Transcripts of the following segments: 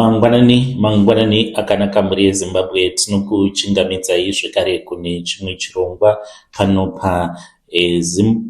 mangwanani akanaka muri yeZimbabwe. Tinokuchingamidzai zvekare kune chimwe chirongwa pano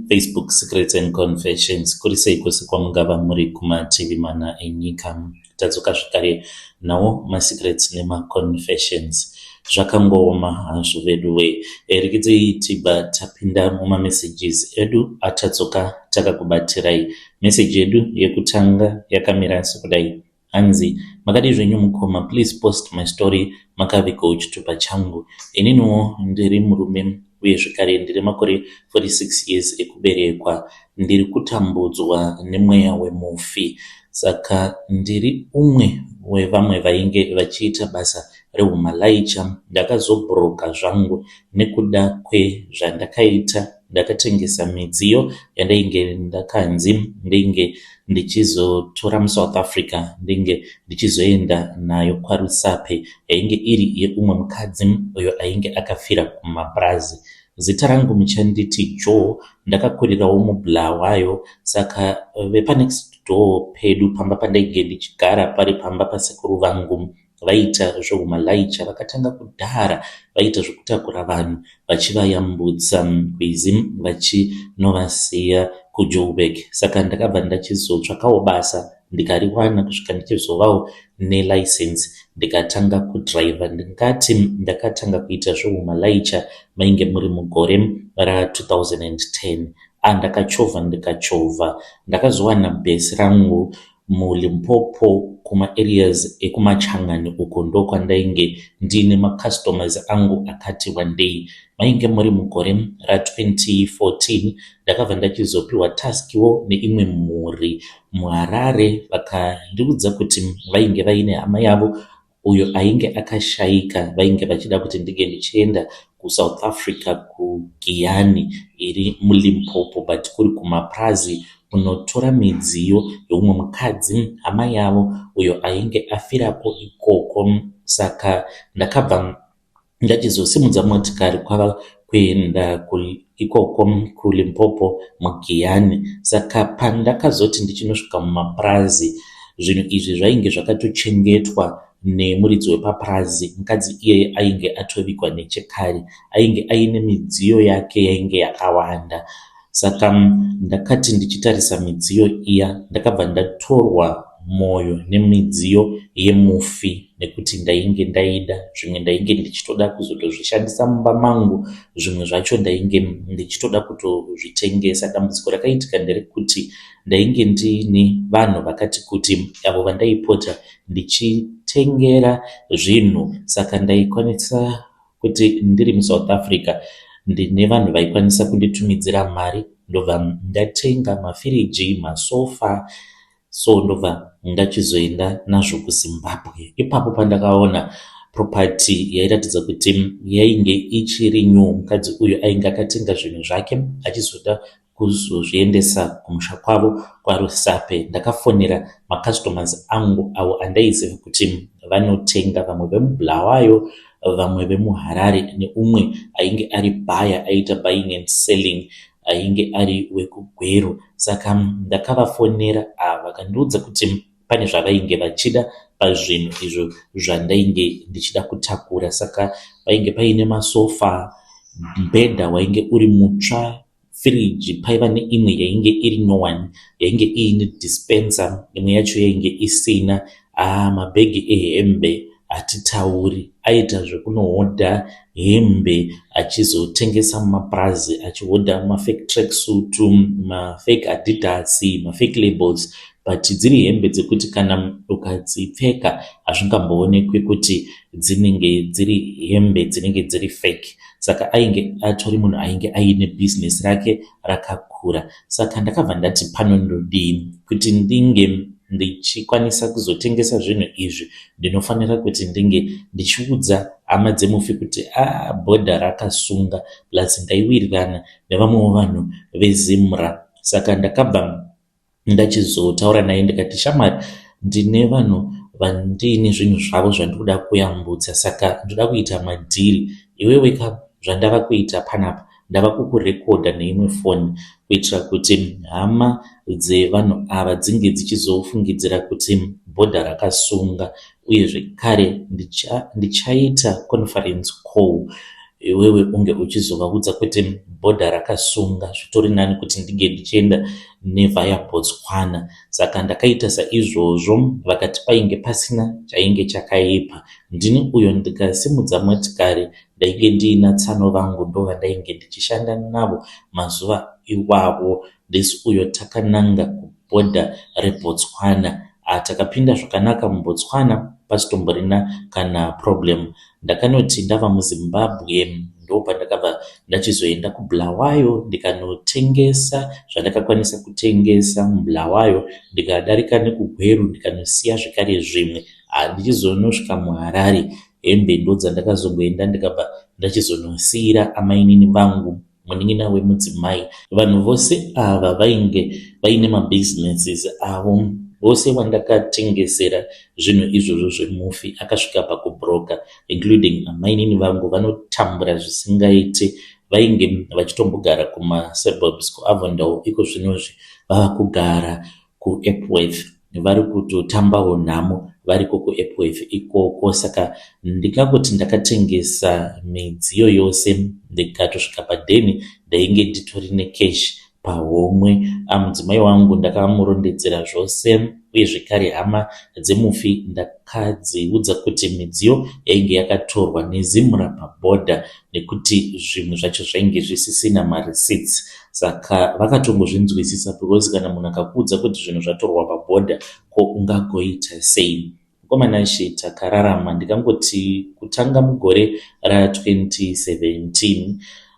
Facebook Secrets and Confessions. Kuri sei kwose kwamungava muri kumativi mana enyika. Tadzoka zvekare nawo masecrets nemaconfessions. Zvakangoma hazvo veduwe. Rekidzei tibva tapinda mumamessages edu atadzoka takakubatirai. Message edu yekutanga yakamira sekudai. Hanzi, makadi zvenyu mukoma, please post my story makaviko chitupa changu. Ininiwo ndiri murume uye zvekare ndiri makore 46 years ekuberekwa. Ndiri kutambudzwa nemweya wemufi. Saka ndiri umwe wevamwe vainge vachiita basa rehumalayicha. Ndakazobhuroka zvangu nekuda kwezvandakaita. Ndakatengesa midziyo yandainge ndakanzi ndinge ndichizotora muSouth Africa, ndinge ndichizoenda nayo kwaRusape, yainge iri yeumwe mukadzi uyo ainge akafira kumabhazi. Zita rangu muchanditi Joe. Ndakakurirawo muBulawayo, saka vepanext door pedu pamba pandainge ndichigara pari pamba pasekuru vangu vaita zvehumalayicha. Vakatanga kudhara, vaita zvokutakura vanhu vachivayambutsa kwizi vachinovasiya kuJoburg. Saka ndakabva ndachizotsvakawo basa ndikariwana kusvika ndichizovawo nelicense ndikatanga kudhiraivha. Ndingati ndakatanga kuita zvehumalayicha mainge muri mugore ra2010. Ndakachovha ndikachovha. Ndakazowana bhesi rangu muLimpopo kuma areas ekumachangani uko ndokwandainge ndine macustomers angu akati wandei. Mainge muri mugore ra2014 ndakabva ndachizopiwa taskiwo neimwe mhuri muHarare. Vakandiudza kuti vainge vaine hama yavo uyo ainge akashayika, vainge vachida kuti ndinge ndichienda kuSouth Africa kuGiyani iri muLimpopo but kuri kumaPrazi kunotora midziyo yeumwe mukadzi hama yavo uyo ainge afirapo ikoko. Saka ndakabva ndachizosimudza motikari kwava kuenda ikoko kuLimpopo muGiyani. Saka pandakazoti ndichinosvika mumaPrazi, zvinhu izvi zvainge zvakatochengetwa nemuridzi wepaPrazi. Mukadzi iyeye ainge atovigwa nechekare, ainge aine midziyo yake yainge yakawanda. Saka ndakati ndichitarisa midziyo iya, ndakabva ndatorwa mwoyo nemidziyo yemufi nekuti ndainge ndaida. Zvimwe ndainge ndichitoda kuzotozvishandisa mumba mangu, zvimwe zvacho ndainge ndichitoda kutozvitengesa. Dambudziko rakaitika nderekuti ndainge ndine vanhu vakati kuti avo vandaipota ndichitengera zvinhu. Saka ndaikwanisa kuti ndiri muSouth Africa ndine vanhu vaikwanisa kunditumidzira mari, ndobva ndatenga mafiriji, masofa, so ndobva ndachizoenda nazvo kuZimbabwe. Ipapo pandakaona property yairatidza kuti yainge ichiri new. Mukadzi uyu ainge akatenga zvinhu zvake achizoda kuzozviendesa kumusha kwavo kwaRusape. Ndakafonera macustomers angu avo andaiziva kuti vanotenga, vamwe vemuBulawayo, vamwe vemuHarare, neumwe ainge ari buyer aita buying and selling ainge ari wekuGweru. Saka ndakavafonera vakandiudza kuti pane zvavainge vachida pazvinhu izvo zvandainge ndichida kutakura. Saka painge paine masofa, mubhedha wainge uri mutsva, firiji paiva neimwe yainge iri no-one, yainge iine dispenser, imwe yacho yainge isina. Mabhegi ehembe hatitauri, aita zvekunohodha hembe achizotengesa mumaPrazi, achihodha mafake tracksuit, mafake Adidas, mafake labels, but dziri hembe dzekuti kana ukadzipfeka hazvingamboonekwi kuti dzinenge dziri hembe dzinenge dziri fake. Saka ainge atori munhu ainge aine business rake rakakura. Saka ndakabva ndati pano ndodii kuti ndinge ndichikwanisa kuzotengesa zvinhu izvi, ndinofanira kuti ndinge ndichiudza hama dzemufi kuti bhodha rakasunga, plus ndaiwirirana nevamwewo vanhu veZimra. Saka ndakabva ndachizotaura naye ndikati, shamwari, ndine vanhu vandiine zvinhu zvavo zvandinoda kuyambutsa, saka ndoda kuita madhiri. Iwewe zvandava kuita panapa ndava kukurekodha neimwe foni kuitira kuti hama dzevanhu ava dzinge dzichizofungidzira kuti bhodha rakasunga, uye zvekare ndichaita conference call iwewe unge uchizovaudza kuti bhodha rakasunga, zvitori nani kuti ndige ndichienda nevhaya Botswana. Saka ndakaita saizvozvo, vakati painge pasina chainge chakaipa. Ndini uyo ndikasimudza motikari, ndainge ndiina tsano vangu ndova ndainge ndichishanda navo mazuva iwawo. Ndisi uyo takananga kubhodha reBotswana. Takapinda zvakanaka muBotswana pasitomborina kana problem. Ndakanoti ndava muZimbabwe ndopandakabva ndachizoenda kuBulawayo ndikanotengesa zvandakakwanisa kutengesa muBulawayo, ndikadarika nekugweru ndikanosiya zvekare zvimwe. Ndichizonosvika muHarare, hembe ndo dzandakazongoenda ndikabva ndachizonosiyira amainini vangu munin'ina wemudzimai. Vanhu vose ava vainge vaine mabhizinesis avo. Vose vandakatengesera zvinhu izvozvo zvemufi akasvika pakubroka, including amainini vangu vanotambura zvisingaite. Vainge vachitombogara kumasuburbs kuAvondale, iko zvinozvi vava kugara kuEpworth, vari kutotambawo nhamo variko kuEpworth ikoko. Saka ndingangoti ndakatengesa midziyo yose ndikatosvika padheni ndainge nditori necash pahomwe. Mudzimai wangu ndakamurondedzera zvose, uye zvekare hama dzemufi ndakadziudza kuti midziyo yainge yakatorwa nezimura pabhodha, nekuti zvinhu zvacho zvainge zvisisina mareceipts. Saka vakatongozvinzwisisa, because kana munhu akakuudza kuti zvinhu zvatorwa pabhodha, ko ungagoita sei? Mukomana she takararama. Ndikangoti kutanga mugore ra2017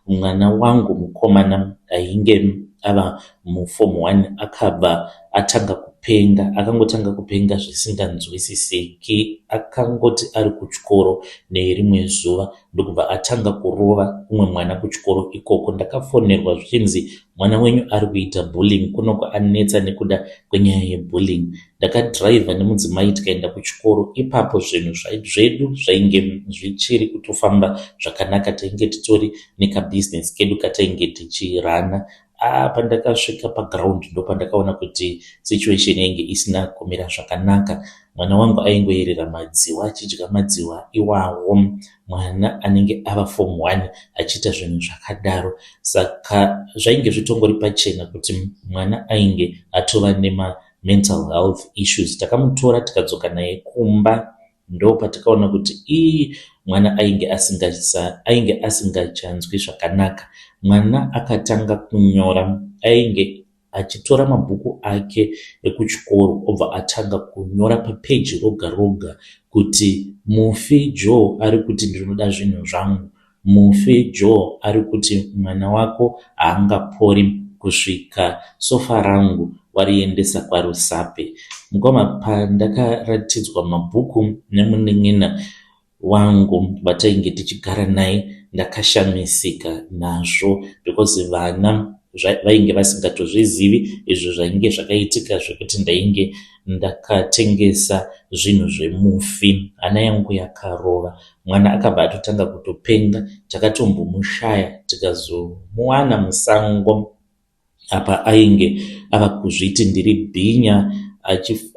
mwana wangu mukomana ainge ava muform 1 akabva atanga kupenga. Akangotanga kupenga zvisinganzwisisiki. Akangoti ari kuchikoro nerimwe zuva ndokubva atanga kurova umwe mwana kuchikoro ikoko. Ndakafonerwa zvichinzi mwana wenyu ari kuita bullying, kunoko anetsa nekuda kwenyaya yebullying. Ndakadhiraivha nemudzimai tikaenda kuchikoro. Ipapo zvinhu zvedu zvainge zvichiri kutofamba zvakanaka. Tainge titori nekabhizinesi kedu katainge tichirana. Pandakasvika paground ndopandakaona kuti situation yainge isina kumira zvakanaka. Mwana wangu aingoyerera madziwa, achidya madziwa iwawo. Mwana anenge ava form 1 achiita zvinhu zvakadaro. Saka zvainge zvitongori pachena kuti mwana ainge atova nema mental health issues. Takamutora tikadzoka naye kumba, ndo patakaona kuti mwana ainge asingachanzwi zvakanaka. Mwana akatanga kunyora, ainge achitora mabhuku ake ekuchikoro obva atanga kunyora papeji roga roga kuti mufi Joe ari kuti ndinoda zvinhu zvangu. Mufi Joe ari kuti mwana wako haangapori kusvika sofa rangu wariendesa kwaRusape. Mukoma pandakaratidzwa mabhuku nemunin'ina wangu vatainge tichigara naye, ndakashamisika nazvo, because vana vainge vasingatozvizivi izvo zvainge zvakaitika, zvekuti ndainge ndakatengesa zvinhu zvemufi. Hana yangu yakarova. Mwana akabva atotanga kutopenga. Takatombomushaya tikazomuwana musango. Apa ainge ava kuzviti ndiri bhinya,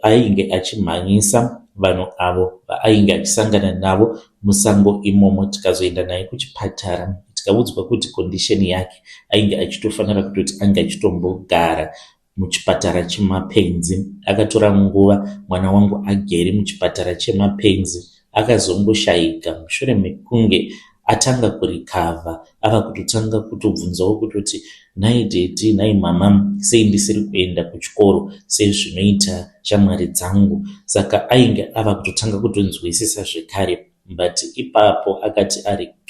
ainge achimhanyisa vanhu avo vaainge achisangana navo musango imomo. Tikazoenda naye kuchipatara, tikaudzwa kuti condition yake ainge achitofanira kutoti ange achitombogara muchipatara chemapenzi. Akatora nguva mwana wangu agere muchipatara chemapenzi. Akazongoshayika mushure mekunge atanga kurikavha. Ava kutotanga kutobvunzawo kutoti nhai dhedhi, nhai mama, sei ndisiri kuenda kuchikoro sezvinoita shamwari dzangu. Saka ainge ava kutotanga kutonzwisisa zvekare. But ipapo akati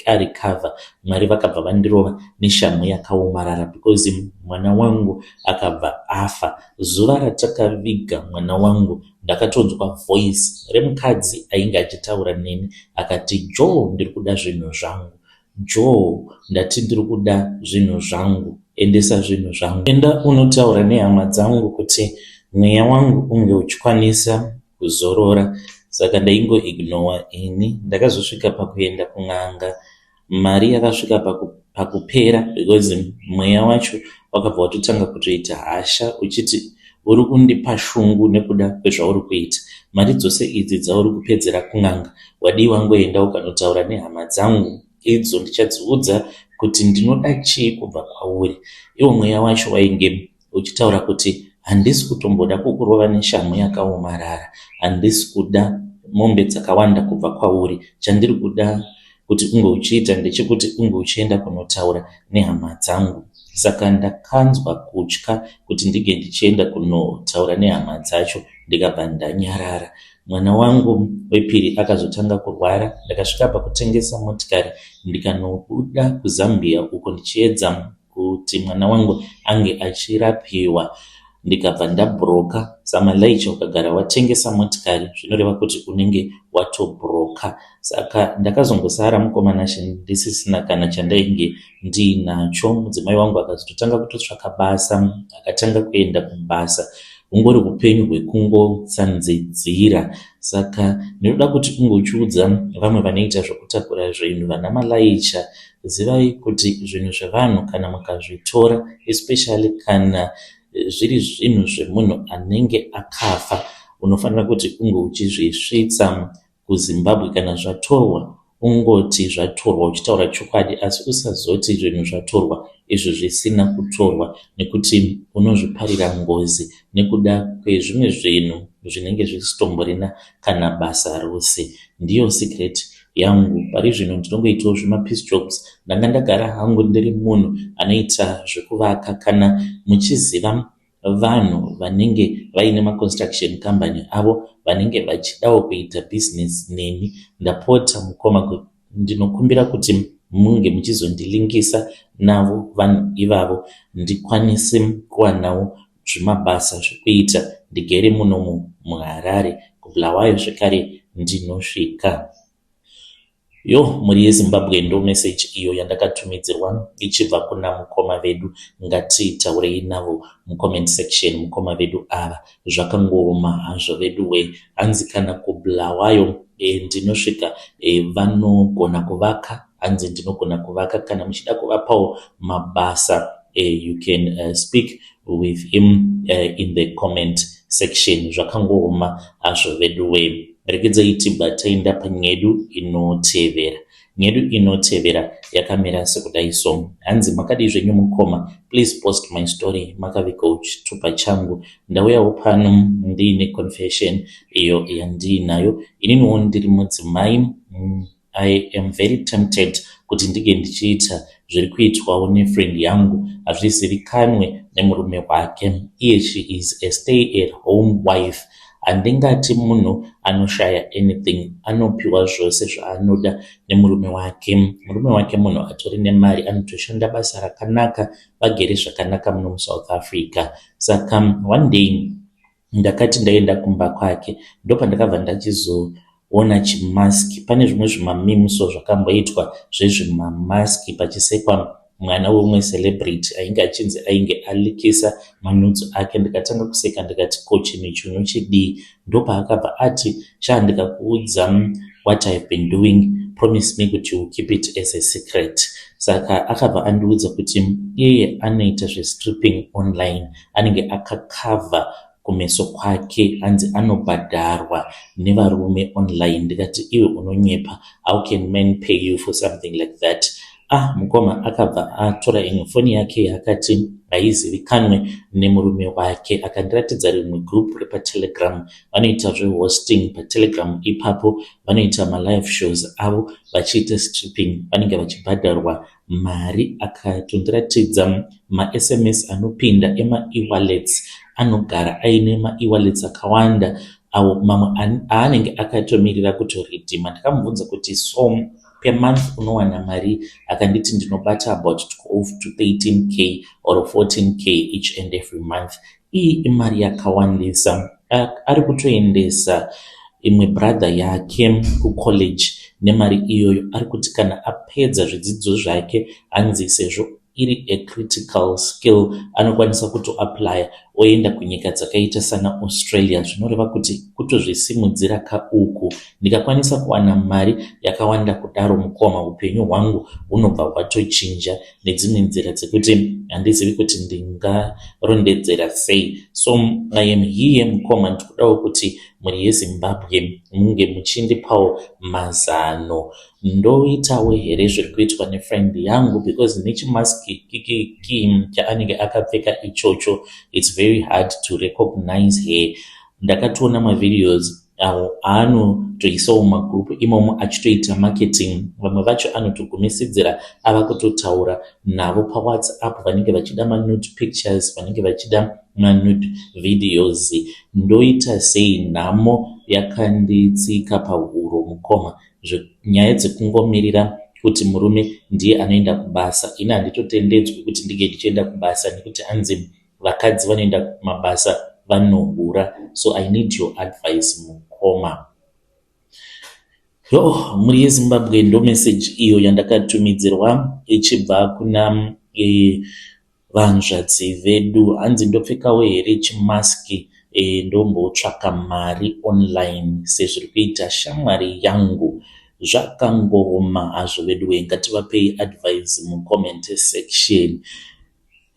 ari kavha, Mwari vakabva vandirova neshamu yakaomarara, because mwana wangu akabva afa. Zuva ratakaviga mwana wangu ndakatonzwa voice remukadzi ainge achitaura neni akati, Joe, ndiri kuda zvinhu zvangu. Joe, ndati ndiri kuda zvinhu zvangu, endesa zvinhu zvangu. Enda unotaura nehama dzangu kuti mweya wangu unge uchikwanisa kuzorora. Saka ndaingoignore ini. Ndakazosvika pakuenda kun'anga. Mari yakasvika pakupera because mweya wacho wakabva watotanga kutoita hasha uchiti uri kundipa shungu nekuda kwezvauri kuita. Mari dzose idzi dzauri kupedzera kun'anga, wadi wangoenda ukanotaura nehama dzangu, idzo ndichadziudza kuti ndinoda chii kubva kwauri. Iwo mweya wacho wainge uchitaura kuti handisi kutomboda kukurova neshamu yakaomarara, handisi kuda mombe dzakawanda kubva kwauri. Chandiri kuda kuti unge uchiita ndechekuti unge uchienda kunotaura nehama dzangu. Saka ndakanzwa kutya kuti ndige ndichienda kunotaura nehama dzacho, ndikabva ndanyarara. Mwana wangu wepiri akazotanga kurwara, ndakasvika pakutengesa motikari ndikanobuda kuZambia uko ndichiedza kuti mwana wangu ange achirapiwa. Ndikabva ndabhuroka. Samalaicha ukagara watengesa motikari zvinoreva kuti unenge watobhuroka. Saka ndakazongosara mukomana ndisisina kana chandainge ndinacho. Mudzimai wangu akazototanga kutotsvaka basa, akatanga kuenda kubasa. Ungori upenyu hwekungotsanzidzira. Saka ndinoda kuti unge uchiudza vamwe vanoita zvokutakura zvinhu, vana Malaicha, zivai kuti zvinhu zvevanhu kana mukazvitora, especially kana zviri zvinhu zvemunhu anenge akafa, unofanira kuti unge uchizvisvitsa kuZimbabwe. Kana zvatorwa ungoti zvatorwa uchitaura chokwadi, asi usazoti zvinhu zvatorwa izvo zvisina kutorwa, nekuti unozviparira ngozi nekuda kwezvimwe zvinhu zvinenge zvisitomborina kana basa rose. Ndiyo secret yangu pari zvino. Ndinongoitawo zvimapeace jobs. Ndanga ndagara hangu ndiri munhu anoita zvekuvaka. Kana muchiziva vanhu vanenge vaine maconstruction company avo vanenge vachidawo kuita business nemi, ndapota mukoma ndinokumbira kuti munge muchizondilingisa navo vanhu ivavo ndikwanise kuwanawo zvimabasa zvekuita, ndigere muno muHarare. kuBulawayo zvekare ndinosvika. Muri yeZimbabwe ndo message iyo yandakatumidzirwa ichibva kuna mukoma vedu. Ngatitaurei navo mucomment section. Mukoma vedu ava zvakangoma hazvo vedu hanzi kana kuBulawayo ndinosvika vanogona kuvaka, hanzi ndinogona kuvaka. Kana muchida kuvapawo mabasa you can speak with him in the comment section. Zvakangoma hazvo vedu Regedzai tibva taenda panyedu inotevera. Nyedu inotevera yakamira sekudai so. Hanzi makadi zvenyu mukoma, please post my story makavika chitupa changu. Ndauyawo pano ndiine confession iyo yandinayo. Ininiwo ndiri mudzimai. I am very tempted kuti ndige ndichiita zviri kuitwawo nefriend yangu, hazvizivikanwe nemurume wake. Iye she is a stay at home wife. Handingati munhu anoshaya anything, anopiwa zvose zvaanoda nemurume wake. Murume wake munhu atori nemari, anotoshanda basa rakanaka, vagere zvakanaka muno muSouth Africa. Saka one day ndakati ndaenda kumba kwake, ndopandakabva ndachizoona chimaski. Pane zvimwe zvimamimuso zvakamboitwa zvezvimamaski pachisekwa mwana weumwe celebrity ainge alikisa manutsu ake. Ndikatanga kuseka ndikati ko chinhu ichi unochidii? Ndopaakabva ati ndikakuudza what I've been doing, promise me kuti you will keep it as a secret. Saka akabva andiudza kuti iye anoita zvestripping online, anenge akakavha kumeso kwake, hanzi anobhadharwa nevarume online. Ndikati iwe unonyepa, how can men pay you for something like that? Mukoma akabva atora imwe foni yake yakati haizivikanwe nemurume wake, akandiratidza rimwe group repaTelegram. Vanoita zvehosting paTelegram ipapo, vanoita malive shows avo vachiita stripping, vanenge vachibhadharwa mari. Akatondiratidza maSMS anopinda ema-e-wallets, anogara aine ma-e-wallets akawanda avo mamwe aanenge akatomirira kutoridhima. Ndikamubvunza kuti so per month unowana mari? Akanditi ndinobata about 12 to 13k or 14k each and every month. Iyi imari yakawandisa. Ari kutoendesa imwe brother yake kucollege nemari iyoyo. Ari kuti kana apedza zvidzidzo zvake, hanzi sezvo iri a critical skill, anokwanisa kutoapply oenda kunyika dzakaita sana Australia, zvinoreva kuti kutozvisimudzira kauku. Ndikakwanisa kuwana mari yakawanda kudaro mukoma, upenyu hwangu hunobva hwatochinja nedzimwe nzira dzekuti handizivi kuti ndingarondedzera sei. So I am here mukoma, ndikudawo kuti muri yeZimbabwe munge muchindipawo mazano. Ndoitawo here zviri kuitwa nefriend yangu because nechimaski chaanenge akapfeka ichocho, it's very hard to recognize her. Ndakatoona mavideos awo aanotoisawo magrupu imomo achitoita marketing. Vamwe vacho anotogumisidzira ava kutotaura navo paWhatsApp vanenge vachida manude pictures, vanenge vachida manude videos. Ndoita sei nhamo yakanditsika pahuro mukoma, nyaya dzekungomirira kuti murume ndiye anoenda kubasa. Ina handitotendedzwi kuti ndige ndichienda kubasa nekuti anzi vakadzi vanoenda kumabasa vanohura. So I need your advice mukoma. Muri yeZimbabwe ndo message iyo yandakatumidzirwa ichibva kuna vanzvadzi vedu. Hanzi ndopfekawo here chimaski ndombotsvaka mari online sezviri kuita shamwari yangu. Zvakangoma hazvo vedu, ngativapei advice mucomment section.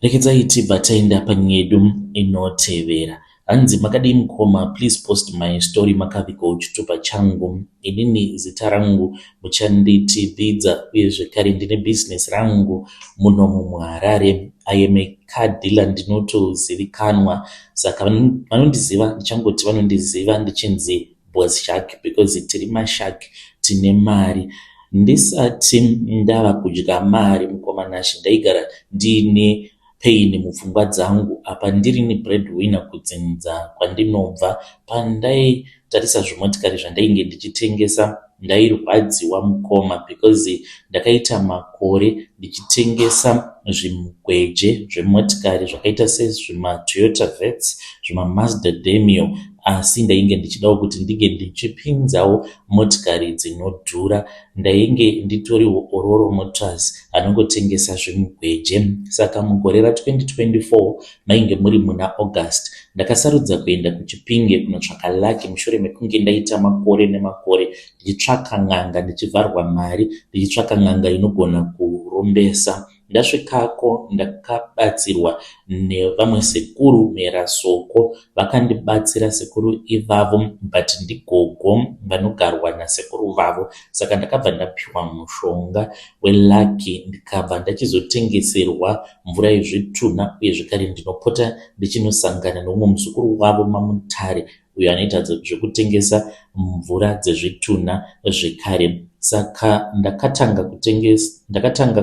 Rekedzai tibva taenda panyedu inotevera. Hanzi makadii mukoma, please post my story makavikawo chitupa changu. Inini zita rangu muchanditi Bidza, uye zvekare ndine business rangu muno muHarare. I am a car dealer, ndinotozivikanwa. Saka vanondiziva, ndichangoti vanondiziva ndichinzi Boss Shark because tiri mashark tine mari. Ndisati ndava kudya mari mukoma Nashi, ndaigara ndine pain mupfungwa dzangu apa ndiri ni breadwinner kudzinza kwandinobva. Pandaitarisa zvimotikari zvandainge ndichitengesa ndairwadziwa mukoma because ndakaita makore ndichitengesa zvimugweje zvimotikari zvakaita sezvima Toyota Vets, zvima Mazda Demio, asi ndainge ndichidawo kuti ndige ndichipinzawo motikari dzinodhura. Ndainge nditoriwo Ororo Motors anongotengesa zvimugweje. Saka mugore ra2024 mainge muri muna August ndakasarudza kuenda kuChipinge kunotsvaka Lucky mushure mekunge ndaita makore nemakore ndichitsvaka n'anga, ndichivharwa mari, ndichitsvaka n'anga inogona kurombesa. Ndasvikako ndakabatsirwa nevamwe sekuru Merasoko, vakandibatsira sekuru ivavo but ndigogo vanogarwa nasekuru vavo. Saka ndakabva ndapiwa mushonga weLucky, ndikabva ndachizotengeserwa mvura yezvitunha, uye zvekare ndinopota ndichinosangana nomumwe muzukuru wavo Mamutare uyo anoita zvekutengesa mvura dzezvitunha zvekare. Saka ndakatanga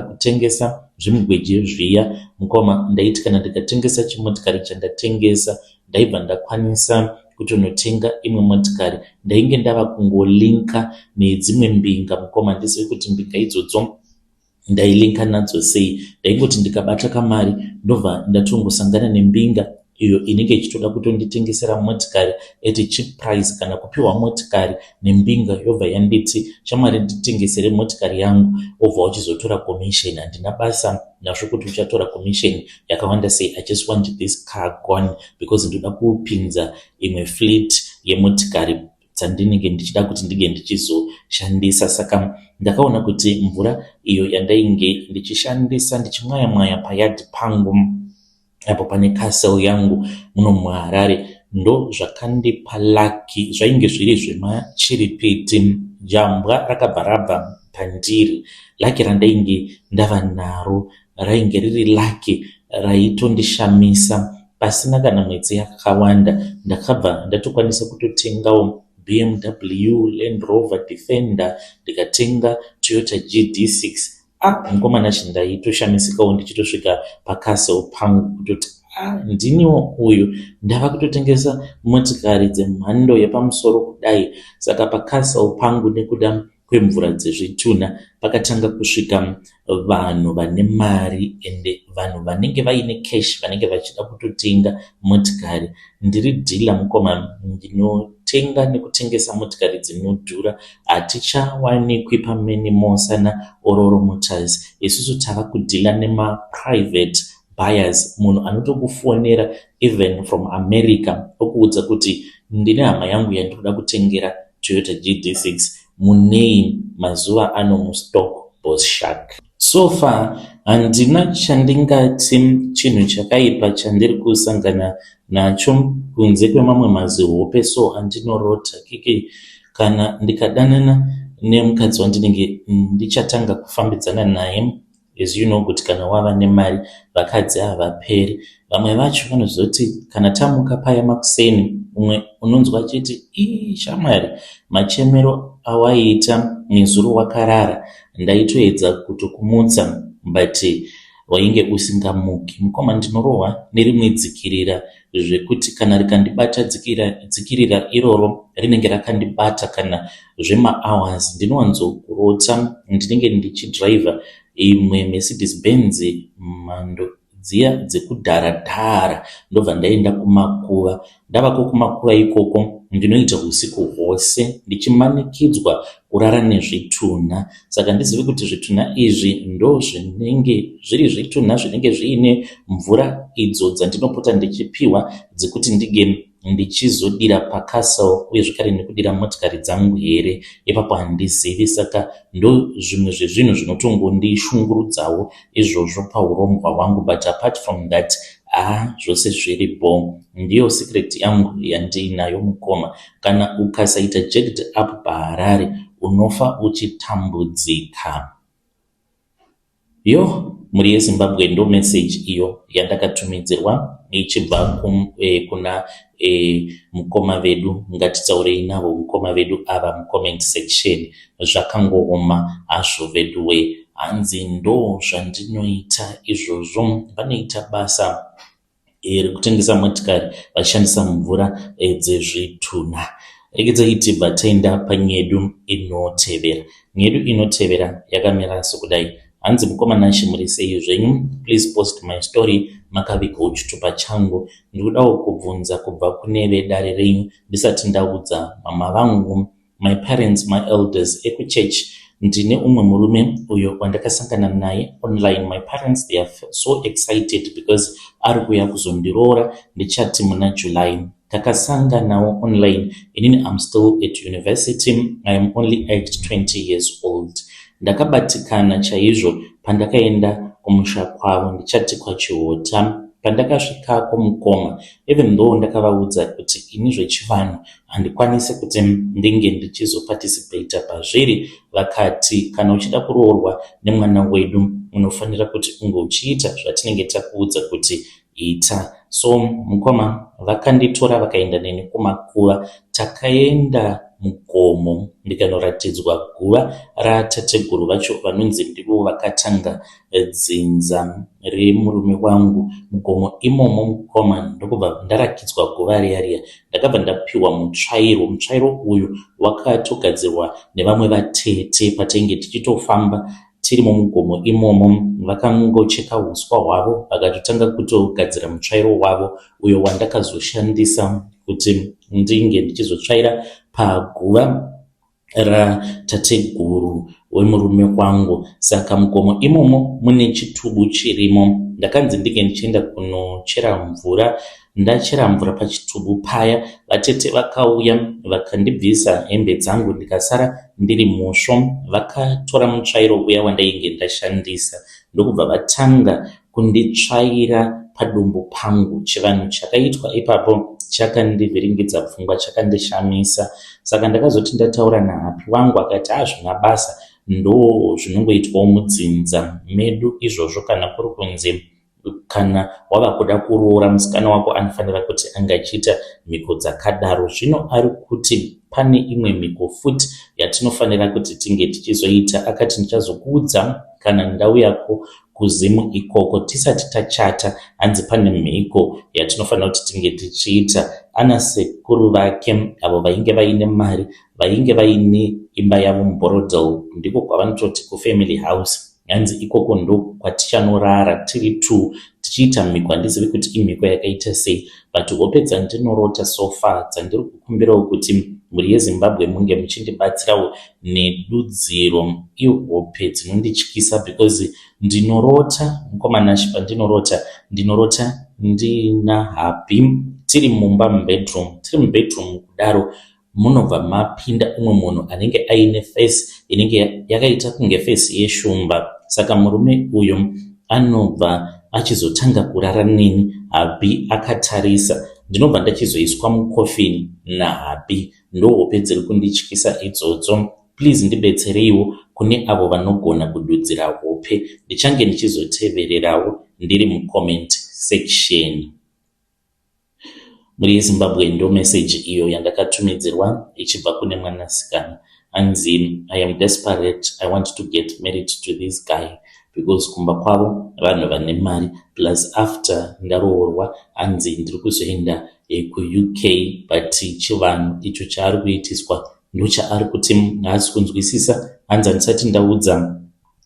kutengesa zvimugweje zviya mukoma. Ndaiti kana ndikatengesa chimotikari chandatengesa ndaibva ndakwanisa kutonotenga imwe motikari. Ndainge ndava kungolinka nedzimwe mbinga mukoma, ndizive kuti mbinga idzodzo ndailinka nadzo sei. Ndaingoti ndikabata kamari ndobva ndatongosangana nembinga iyo inenge ichitoda kutonditengesera motikari at cheap price, kana kupiwa motikari nembinga yobva yanditi shamwari nditengesere motikari yangu, obva uchizotora commission. Handina basa nazvo kuti uchatora commission yakawanda sei. I just want this car gone because ndoda kupinza imwe fleet yemotikari dzandinenge ndichida kuti ndige ndichizoshandisa. Saka ndakaona kuti mvura iyo yandainge ndichishandisa ndichimwaya payadi pangu apo pane castle yangu muno muHarare ndo zvakandipa Lucky. Zvainge zviri zvemachiripiti, jambwa rakabva rabva pandiri. Lucky randainge ndava naro rainge riri Lucky raitondishamisa pasina kana mwedzi yakawanda. Ndakabva ndatokwanisa kutotengawo BMW, Land Rover Defender, ndikatenga Toyota GD6. Mukoma Nashi ndaitoshamisikawo ndichitosvika paCastle pangu kutoti ndiniwo uyu ndava kutotengesa motikari dzemhando yepamusoro kudai. Saka paCastle pangu nekuda kwemvura dzezvitunha pakatanga kusvika vanhu vane mari ende vanhu vanenge vaine cash, vanenge vachida kutotenga motikari. Ndiri dealer mukoma, ndinotenga nekutengesa motikari dzinodhura. Hatichawanikwi pamene mosana Ororo Motors. Isusu tava kudhila nema private buyers, munhu anotokufonera even from America okuudza kuti ndine hama yangu yandinoda kutengera Toyota GD6 munei mazuva ano mustock Boss Shark. So far handina chandingati chinhu chakaipa chandiri kusangana nacho kunze kwemamwe mazihope, so handinorota kiki kana ndikadanana nemukadzi wandinenge ndichatanga kufambidzana naye. As you know kuti kana wava nemari vakadzi havaperi. Vamwe vacho vanozoti kana tamuka paya makuseni umwe unonzwa achiti shamwari, machemero awaiita nezuro wakarara, ndaitoedza kutokumutsa but wainge usingamuki. Mukoma ndinorohwa nerimwe dzikirira zvekuti kana rikandibata dzikirira iroro rinenge rakandibata kana zvema-hours. Ndinowanzokurota ndinenge ndichidhiraivha imwe Mercedes Benz mhando dziya dzekudharadhara, ndobva ndaenda kumakuva. Ndavako kumakuva ikoko ndinoita usiku hwose ndichimanikidzwa kurara nezvitunha. Saka ndizive kuti zvitunha izvi ndo zvinenge zviri zvitunha zvinenge zviine mvura idzo dzandinopota ndichipiwa dzekuti ndige ndichizodira paCastle uye zvakare nekudira motikari dzangu here. Ipapo handizivi, saka ndo zvimwe zvezvinhu zvinotongondishungurudzawo izvozvo paurongwa hwangu, but apart from that zvose zviripo. Ndiyo secret yangu yandinayo mukoma. Kana ukasaita jacked up paHarare unofa uchitambudzika. Muri yeZimbabwe ndo message iyo yandakatumidzirwa ichibva kuna mukoma vedu. Ngatitsaurei navo mukoma vedu ava mucomment section. Zvakangooma hazvo veduwe, hanzi ndo zvandinoita izvozvo. Vanoita basa rekutengesa motikari vachishandisa mvura dzezvitunha. Rekedzai bataenda panyedu inotevera. Nyedu inotevera yakamira sokudai. Hanzi mukoma muri sei zvenyu? Please post my story makavikawo chitupa changu. Ndikudawo kubvunza kubva kune vedare renyu ndisati ndaudza mama vangu, my parents, my elders ekuchurch. Ndine umwe murume uyo wandakasangana naye online. My parents, they are so excited because ari kuuya kuzondiroora ndichati muna July. Takasanganawo online. Inini I'm still at university. I am only aged 20 years old. Ndakabatikana chaizvo pandakaenda kumusha kwavo, ndichati kwaChihota. Pandakasvikako mukoma, even though ndakavaudza kuti ini zvechivanhu handikwanise kuti ndinge ndichizoparticipate pazviri, vakati kana uchida kuroorwa nemwana wedu unofanira kuti unge uchiita zvatinenge takuudza kuti ita. So mukoma vakanditora vakaenda neni kumakuva. Takaenda mugomo ndikanoratidzwa guva ratateguru vacho vanonzi ndivo vakatanga dzinza remurume wangu. Mugomo imomo mukoma ndokubva ndarakidzwa guva riya. Ndakabva ndapiwa mutsvairo. Mutsvairo uyu wakatogadzirwa nevamwe vatete. Patainge tichitofamba tiri mumugomo imomo, vakangocheka uswa hwavo vakatotanga kutogadzira mutsvairo wavo uyo wandakazoshandisa kuti ndinge ndichizotsvaira paguva ratateguru wemurume wangu. Saka mugomo imomo mune chitubu chirimo. Ndakanzi ndinge ndichienda kunochera mvura. Ndachera mvura pachitubu paya, vatete vakauya vakandibvisa hembe dzangu ndikasara ndiri musvo. Vakatora mutsvairo uya wandainge ndashandisa ndokubva vatanga kunditsvaira padumbu pangu. Chivanhu chakaitwa ipapo chakandivhiringidza pfungwa, chakandishamisa. Saka ndakazoti ndataura nahapi wangu akati zvina basa ndo zvinongoitwawo mudzinza medu izvozvo. Kana kuri kunze kana wava kuda kuroora musikana wako anofanira kuti anga achiita mhiko dzakadaro. Zvino ari kuti pane imwe mhiko futi yatinofanira kuti tinge tichizoita. Akati ndichazokuudza kana ndauyako kuzimu ikoko tisati tachata. Hanzi pane mhiko yatinofanira kuti tinge tichiita. Ana sekuru vake avo vainge vaine mari, vainge vaine imba yavo muBorodale, ndiko kwavanototi kufamily house. Hanzi ikoko ndo kwatichanorara tiri tu tichiita mhiko. Handizivi kuti imhiko yakaita sei, but hope dzandinorota so far dzandiri kukumbirawo kuti muri yeZimbabwe munge muchindibatsirawo nedudziro. Iyo hope dzinondityisa because ndinorota mukomanashi, pandinorota ndinorota ndina Happy tiri mumba mubedroom kudaro munobva mapinda umwe munhu anenge aine face inenge yakaita kunge face yeshumba. Saka murume uyu anobva achizotanga kurara neni. Happy akatarisa, ndinobva ndachizoiswa mukofini naHappy. Ndohope dziri kundityisa idzodzo. Please ndibetsereiwo kune avo vanogona kududzira hope. Ndichange ndichizotevererawo ndiri mucomment section. Muri Zimbabwe ndo message iyo yandakatumidzirwa ichibva kune mwanasikana anzi, I am desperate, I want to get married to this guy because kumba kwavo vanhu vane mari, plus after ndaroorwa anzi ndiri kuzoenda ku UK but chivanhu icho chaari kuitiswa ndochaari kuti haasi kunzwisisa. Hanzi handisati ndaudza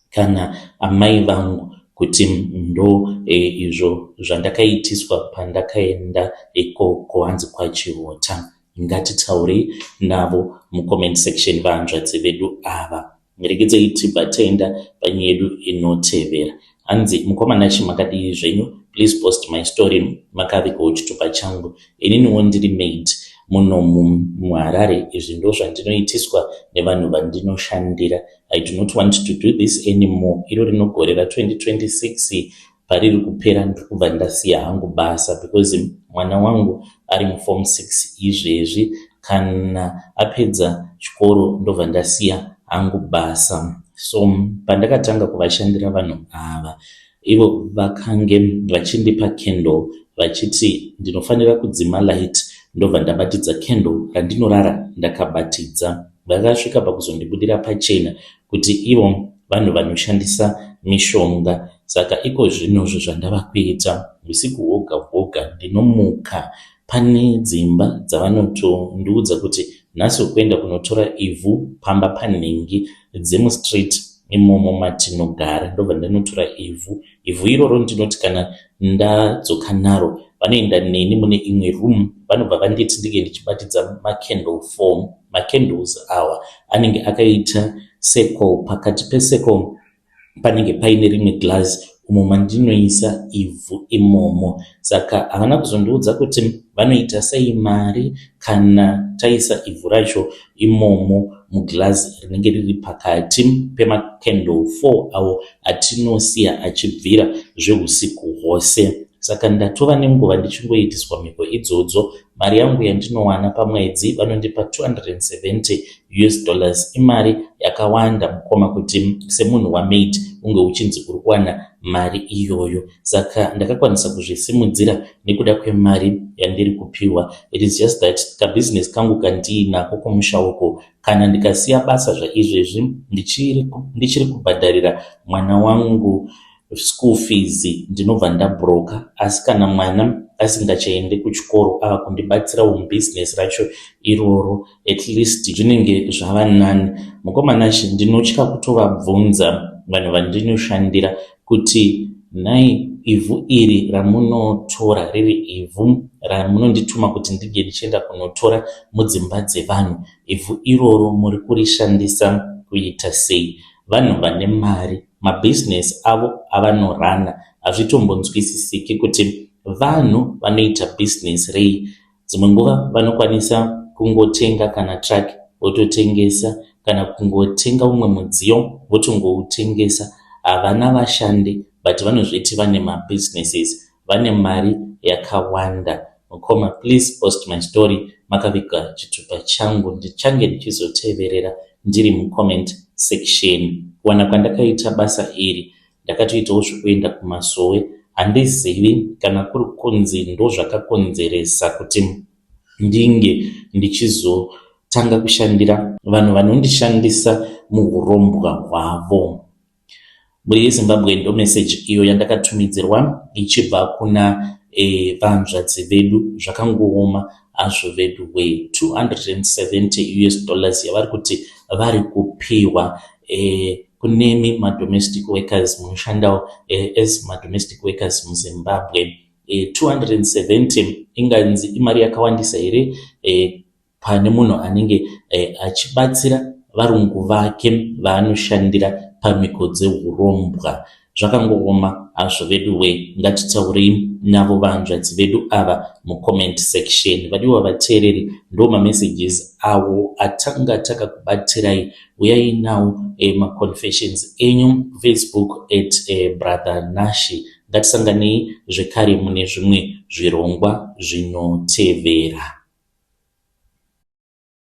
kana amai vangu kuti ndo izvo zvandakaitiswa pandakaenda ikoko hanzi kwaChihota. Ngatitaurei navo mucomment section vahanzvadzi vedu ava. Regeredzei tibva taenda panyaya yedu inotevera. Hanzi mukomana chimakadii zvenyu, please post my story makavikawo chitupa changu. Ininiwo ndiri maid muno muHarare. Izvi ndo zvandinoitiswa nevanhu vandinoshandira. I do not want to do this anymore. Iro rinogorera 2026 pariri kupera ndiri kubva ndasiya hangu basa because mwana wangu ari muform 6 izvezvi. Kana apedza chikoro ndobva ndasiya hangu basa. So pandakatanga kuvashandira vanhu ava, ivo vakange vachindipa candle vachiti ndinofanira kudzima light, ndobva ndabatidza candle randinorara ndakabatidza. Vakasvika pakuzondibudira pachena kuti ivo vanhu vanoshandisa mishonga. Saka iko zvinozvo zvandava kuita. Usiku hwoga ndinomuka, pane dzimba dzavanotondiudza kuti nhasi kuenda kunotora ivhu pamba panhengi dzemustreet imomo matinogara. Ndobva ndanotora ivhu iroro ndinoti kana ndadzoka naro vanoenda neni mune imwe room, vanobva vanditi ndike ndichibatidza macandle form. Macandles awa anenge akaita circle, pakati pecircle panenge paine rimwe glass umo mandinoisa ivhu imomo. Saka havana kuzondiudza kuti vanoita sei mari kana taisa ivhu racho imomo muglass rinenge riri pakati pemacandle 4 awo atinosiya achibvira zveusiku hwose. Saka ndatova nenguva ndichingoitiswa mhiko idzodzo. Mari yangu yandinowana pamwedzi vanondipa $270. Imari yakawanda mukoma kuti semunhu wamaid unge uchinzi uri kuwana mari iyoyo. Saka ndakakwanisa kuzvisimudzira nekuda kwemari yandiri kupiwa. It is just that kabusiness kangu kandinako kumusha uko, kana ndikasiya basa zvaizvezvi ndichiri kubhadharira mwana wangu school fees ndinobva ndabroka. Asi kana mwana asingachaende kuchikoro ava kundibatsira business racho iroro, at least zvinenge zvava nani. Mukomanashi ndinotya kutovabvunza vanhu vandinoshandira kuti nhai ivhu iri ramunotora riri ivhu ramunondituma kuti ndige ndichienda kunotora mudzimba dzevanhu, ivhu iroro muri kurishandisa kuita sei? Vanhu vane mari, mabusiness avo avanorana hazvitombonzwisisiki kuti vanhu vanoita business rei. Dzimwe nguva vanokwanisa kungotenga kana truck vototengesa, kana kungotenga umwe mudziyo votongoutengesa. Havana vashandi but vanozviti vane mabusinesses, vane mari yakawanda. Mukoma, please post my story makavika chitupa changu, ndichange ndichizoteverera ndiri mucomment section. Kuwana kwandakaita basa iri ndakatoitawo zvekuenda kumasowe. Handizivi kana kuri kunzi ndo zvakakonzeresa kuti ndinge ndichizotanga kushandira vanhu vanondishandisa muurombwa hwavo. Muri Zimbabwe ndo message iyo yandakatumidzirwa ichibva kuna vahanzvadzi vedu. Zvakangooma hazvo vedu $270 yavari kuti vari kupiwa kunemi madomestic workers munoshandawo as madomestic workers muZimbabwe. 270 inganzi imari yakawandisa here pane munhu anenge achibatsira varungu vake vaanoshandira pamhiko dzeurombwa. Zvakangooma hazvo veduwe ngatitaurei navo vanzvadzi vedu ava mucomment section. Vadiwa vateereri, ndo mamessages avo atanga takakubatirai. Uyai nawo maconfessions enyu Facebook @brother Nashi. Ngatisanganei zvekare mune zvimwe zvirongwa zvinotevera.